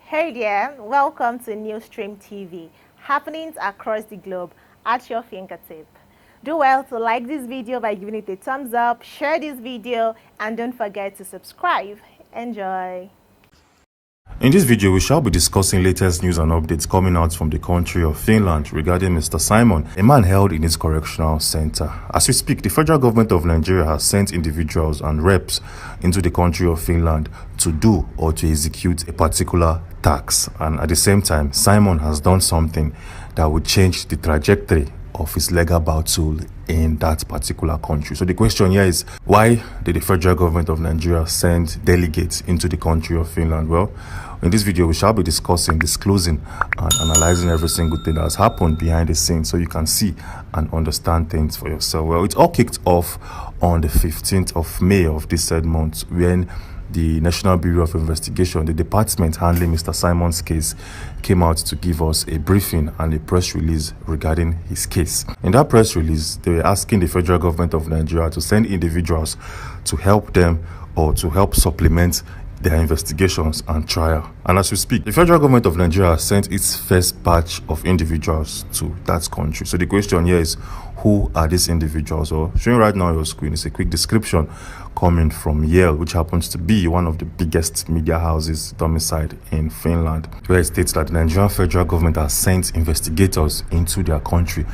Hey there, welcome to Newsstream TV, happenings across the globe at your fingertip. Do well to like this video by giving it a thumbs up, share this video, and don't forget to subscribe. Enjoy. In this video, we shall be discussing latest news and updates coming out from the country of Finland regarding Mr. Simon, a man held in his correctional center. As we speak, the federal government of Nigeria has sent individuals and reps into the country of Finland to do or to execute a particular task. And at the same time, Simon has done something that would change the trajectory of his legal battle in that particular country. So the question here is, why did the federal government of Nigeria send delegates into the country of Finland? Well, in this video, we shall be discussing, disclosing, and analyzing every single thing that has happened behind the scenes so you can see and understand things for yourself. Well, it all kicked off on the 15th of May of this said month when the National Bureau of Investigation, the department handling Mr. Simon's case, came out to give us a briefing and a press release regarding his case. In that press release, they were asking the federal government of Nigeria to send individuals to help them or to help supplement their investigations and trial. And as we speak, the federal government of Nigeria has sent its first batch of individuals to that country. So the question here is, who are these individuals? Or showing right now on your screen is a quick description coming from Yale, which happens to be one of the biggest media houses domiciled in Finland, where it states that the Nigerian federal government has sent investigators into their country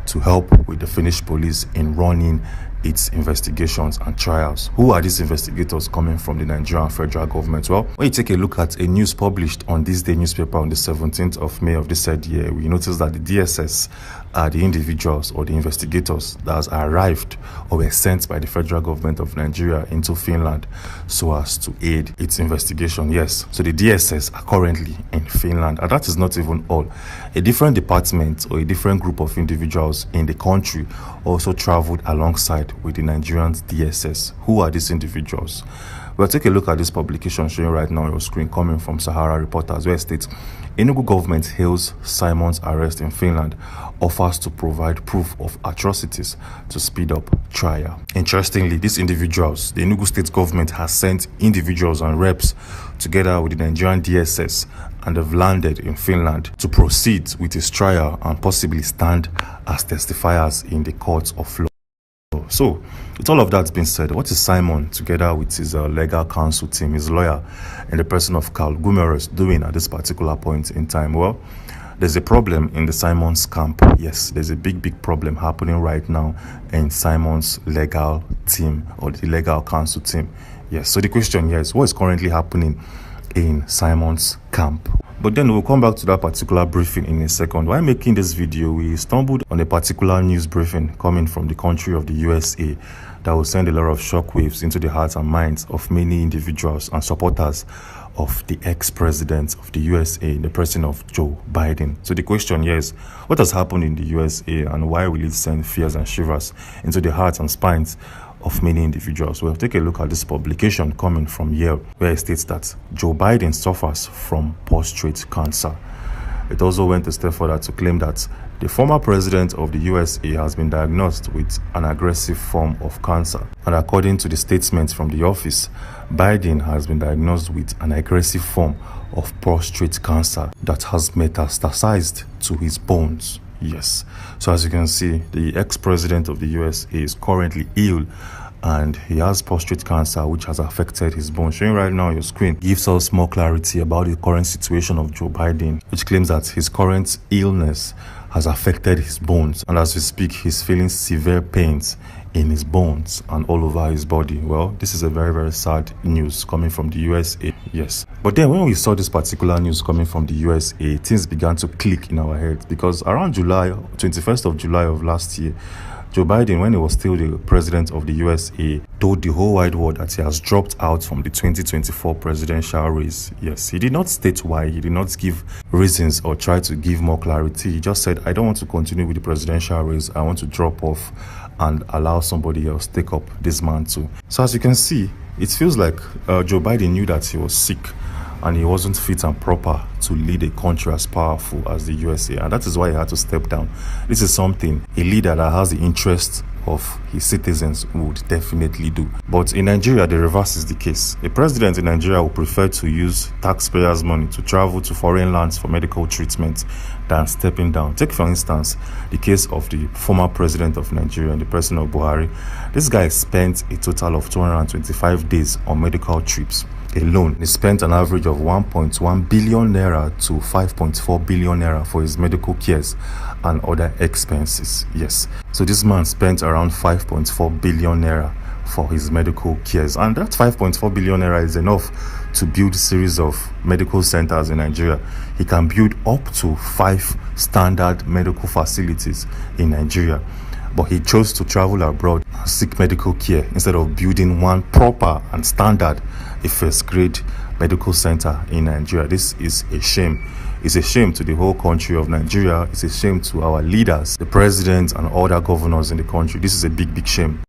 to help with the Finnish police in running its investigations and trials. Who are these investigators coming from the Nigerian federal government? Well, when you take a look at a news published on This Day newspaper on the 17th of May of this said year, we notice that the DSS are the individuals or the investigators that has arrived or were sent by the federal government of Nigeria into Finland so as to aid its investigation. Yes, so the DSS are currently in Finland, and that is not even all. A different department or a different group of individuals in the country also traveled alongside with the Nigerian DSS. Who are these individuals? Well, take a look at this publication showing right now on your screen coming from Sahara Reporters, where it states, Enugu government hails Simon's arrest in Finland, offers to provide proof of atrocities to speed up trial. Interestingly, these individuals, the Enugu state government has sent individuals and reps together with the Nigerian DSS, and have landed in Finland to proceed with his trial and possibly stand as testifiers in the courts of law. So, with all of that being said, what is Simon, together with his legal counsel team, his lawyer, and the person of Carl Gumerus, doing at this particular point in time? Well, there's a problem in the Simon's camp. Yes, there's a big problem happening right now in Simon's legal team or the legal counsel team. Yes, so the question here is, what is currently happening in Simon's camp? But then we'll come back to that particular briefing in a second. While making this video, we stumbled on a particular news briefing coming from the country of the USA that will send a lot of shockwaves into the hearts and minds of many individuals and supporters of the ex-president of the USA, the president of Joe Biden. So the question here is, what has happened in the USA and why will it send fears and shivers into the hearts and spines of many individuals? Well, take a look at this publication coming from Yale, where it states that Joe Biden suffers from prostate cancer. It also went a step further to claim that the former president of the USA has been diagnosed with an aggressive form of cancer. And according to the statement from the office, Biden has been diagnosed with an aggressive form of prostate cancer that has metastasized to his bones. Yes, so as you can see, the ex-president of the USA is currently ill and he has prostate cancer which has affected his bones. Showing right now on your screen gives us more clarity about the current situation of Joe Biden, which claims that his current illness has affected his bones, and as we speak, he's feeling severe pains in his bones and all over his body. Well, this is a very sad news coming from the USA. Yes, but then when we saw this particular news coming from the USA, things began to click in our heads, because around July 21st of July of last year, Joe Biden, when he was still the president of the USA, told the whole wide world that he has dropped out from the 2024 presidential race. Yes, he did not state why, he did not give reasons or try to give more clarity. He just said, I don't want to continue with the presidential race, I want to drop off and allow somebody else take up this mantle. So as you can see, it feels like Joe Biden knew that he was sick and he wasn't fit and proper to lead a country as powerful as the USA, and that is why he had to step down. This is something a leader that has the interest of his citizens would definitely do. But in Nigeria, the reverse is the case. A president in Nigeria will prefer to use taxpayers' money to travel to foreign lands for medical treatment than stepping down. Take, for instance, the case of the former president of Nigeria, the president of Buhari. This guy spent a total of 225 days on medical trips alone. He spent an average of 1.1 billion naira to 5.4 billion naira for his medical cares and other expenses. Yes, so this man spent around 5.4 billion naira for his medical cares, and that 5.4 billion naira is enough to build a series of medical centers in Nigeria. He can build up to 5 standard medical facilities in Nigeria, but he chose to travel abroad and seek medical care instead of building one proper and standard, a first-grade medical center in Nigeria. This is a shame. It's a shame to the whole country of Nigeria. It's a shame to our leaders, the president and other governors in the country. This is a big, big shame.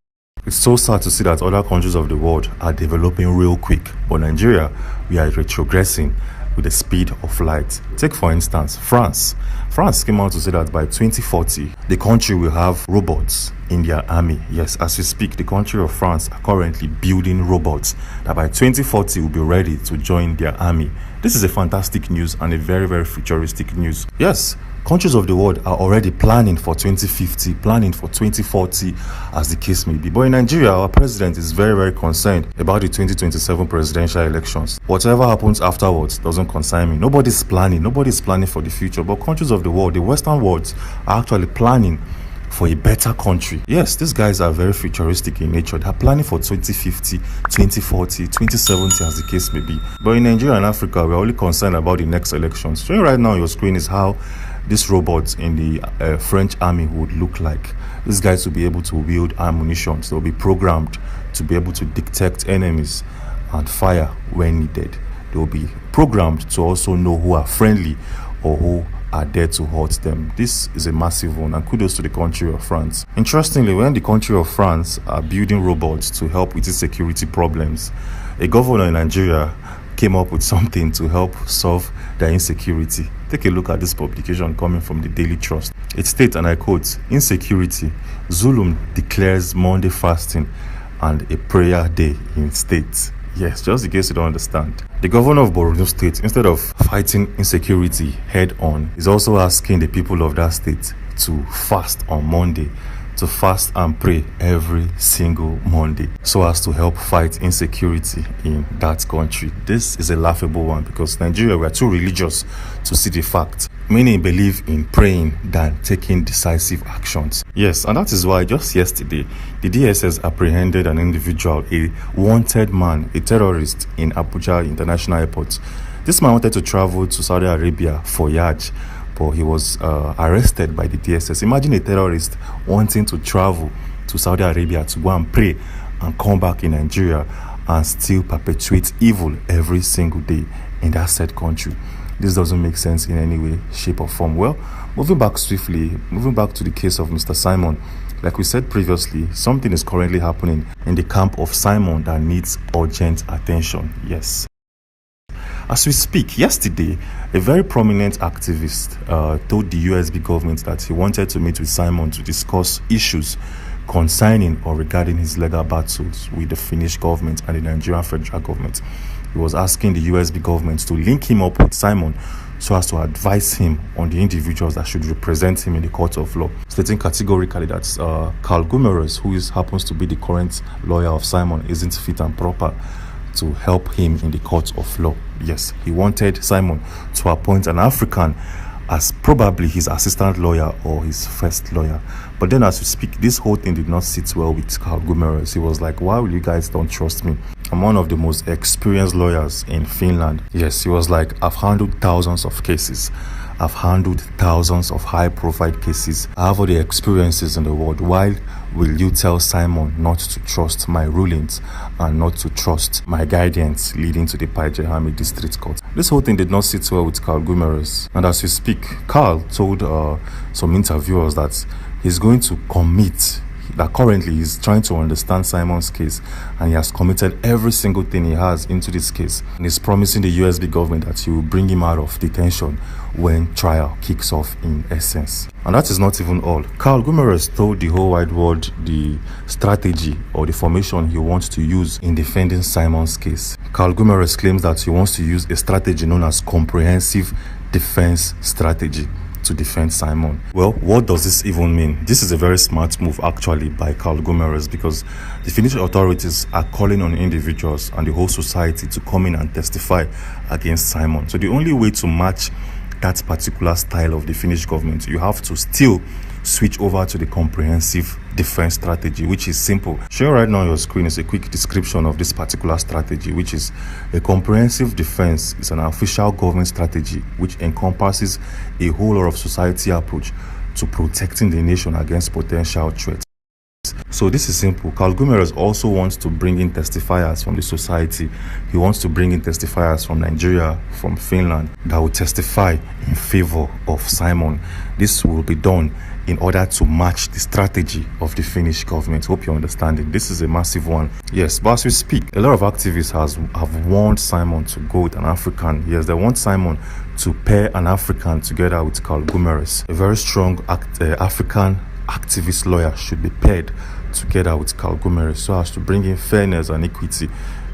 It's so sad to see that other countries of the world are developing real quick, but Nigeria, we are retrogressing with the speed of light. Take, for instance, France. France came out to say that by 2040, the country will have robots in their army. Yes, as we speak, the country of France are currently building robots that by 2040 will be ready to join their army. This is a fantastic news and a very, very futuristic news. Yes, countries of the world are already planning for 2050, planning for 2040, as the case may be. But in Nigeria, our president is very, very concerned about the 2027 presidential elections. Whatever happens afterwards doesn't concern me. Nobody's planning for the future. But countries of the world, the Western world, are actually planning for a better country. Yes, these guys are very futuristic in nature. They're planning for 2050, 2040, 2070, as the case may be. But in Nigeria and Africa, we're only concerned about the next elections. Showing right now on your screen is how these robots in the French army would look like. These guys will be able to wield ammunition. They'll be programmed to be able to detect enemies and fire when needed. They'll be programmed to also know who are friendly or who are there to hurt them. This is a massive one, and kudos to the country of France. Interestingly, when the country of France are building robots to help with its security problems, a governor in Nigeria came up with something to help solve their insecurity. Take a look at this publication coming from the Daily Trust. It states, and I quote, "Insecurity, Zulum declares Monday fasting and a prayer day in state." Yes, just in case you don't understand. The governor of Borno State, instead of fighting insecurity head on, is also asking the people of that state to fast on Monday, to fast and pray every single Monday, so as to help fight insecurity in that country. This is a laughable one because Nigeria, we are too religious to see the fact. Many believe in praying than taking decisive actions. Yes, and that is why just yesterday, the DSS apprehended an individual, a wanted man, a terrorist in Abuja International Airport. This man wanted to travel to Saudi Arabia for Hajj, but he was arrested by the DSS. Imagine a terrorist wanting to travel to Saudi Arabia to go and pray and come back in Nigeria and still perpetuate evil every single day in that said country. This doesn't make sense in any way, shape or form. Well, moving back to the case of Mr. Simon. Like we said previously, something is currently happening in the camp of Simon that needs urgent attention. Yes. As we speak, yesterday, a very prominent activist told the USB government that he wanted to meet with Simon to discuss issues concerning or regarding his legal battles with the Finnish government and the Nigerian federal government. He was asking the USB government to link him up with Simon so as to advise him on the individuals that should represent him in the court of law, stating categorically that Carl Gumerus, who happens to be the current lawyer of Simon, isn't fit and proper to help him in the court of law. Yes, he wanted Simon to appoint an African as probably his assistant lawyer or his first lawyer. But then as we speak, this whole thing did not sit well with Carl Gumerus. He was like, why will you guys don't trust me? I'm one of the most experienced lawyers in Finland. Yes, he was like, I've handled thousands of cases. I've handled thousands of high-profile cases. I have all the experiences in the world. Why will you tell Simon not to trust my rulings and not to trust my guidance leading to the Paijehami District Court? This whole thing did not sit well with Carl Gumerus. And as we speak, Carl told some interviewers that he's going to commit that currently is trying to understand Simon's case, and he has committed every single thing he has into this case, and is promising the USB government that he will bring him out of detention when trial kicks off, in essence. And that is not even all. Carl Gumerus told the whole wide world the strategy or the formation he wants to use in defending Simon's case. Carl Gumerus claims that he wants to use a strategy known as comprehensive defense strategy to defend Simon. Well, what does this even mean? This is a very smart move actually by Carl Gumerus, because the Finnish authorities are calling on individuals and the whole society to come in and testify against Simon. So the only way to match that particular style of the Finnish government, you have to still switch over to the comprehensive defense strategy, which is simple. Showing right now on your screen is a quick description of this particular strategy, which is a comprehensive defense. Is an official government strategy which encompasses a whole lot of society approach to protecting the nation against potential threats. So this is simple. Carl Gumerus also wants to bring in testifiers from the society. He wants to bring in testifiers from Nigeria, from Finland, that will testify in favor of Simon. This will be done in order to match the strategy of the Finnish government. Hope you're understanding. This is a massive one. Yes, but as we speak, a lot of activists have warned Simon to go with an African. Yes, they want Simon to pair an African together with Carl Gumerus. A very strong African activist lawyer should be paired together with Carl Gumerus so as to bring in fairness and equity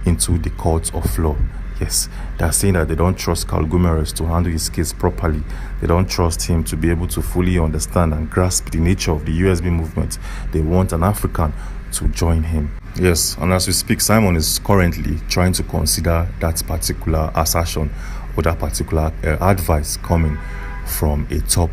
into the courts of law. Yes, they're saying that they don't trust Carl Gumerus to handle his case properly. They don't trust him to be able to fully understand and grasp the nature of the USB movement. They want an African to join him. Yes, and as we speak, Simon is currently trying to consider that particular assertion or that particular advice coming from a top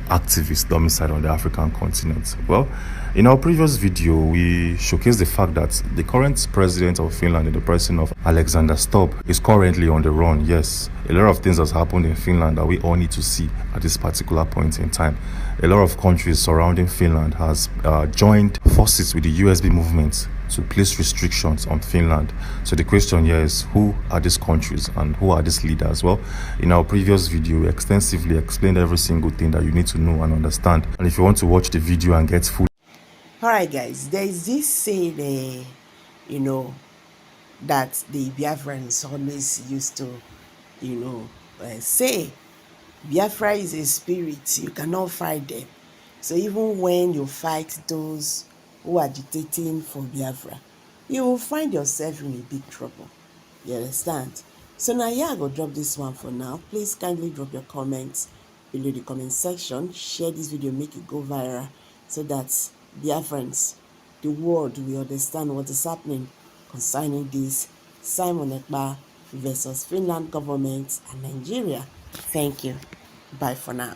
activist domiciled on the African continent. Well, in our previous video, we showcased the fact that the current president of Finland, in the person of Alexander Stubb, is currently on the run. Yes, a lot of things has happened in Finland that we all need to see at this particular point in time. A lot of countries surrounding Finland has joined forces with the USB movement to place restrictions on Finland. So the question here is, who are these countries and who are these leaders? Well, in our previous video, we extensively explained every single thing that you need to know and understand. And if you want to watch the video and get full... Alright guys, there is this saying, that the Biafrans always used to, say, Biafra is a spirit, you cannot fight them. So even when you fight those who are agitating for Biafra, you will find yourself in a big trouble. You understand? So now here I go drop this one for now. Please kindly drop your comments below the comment section. Share this video, make it go viral so that Biafrans, the world will understand what is happening concerning this Simon Epka versus Finland government and Nigeria. Thank you. Bye for now.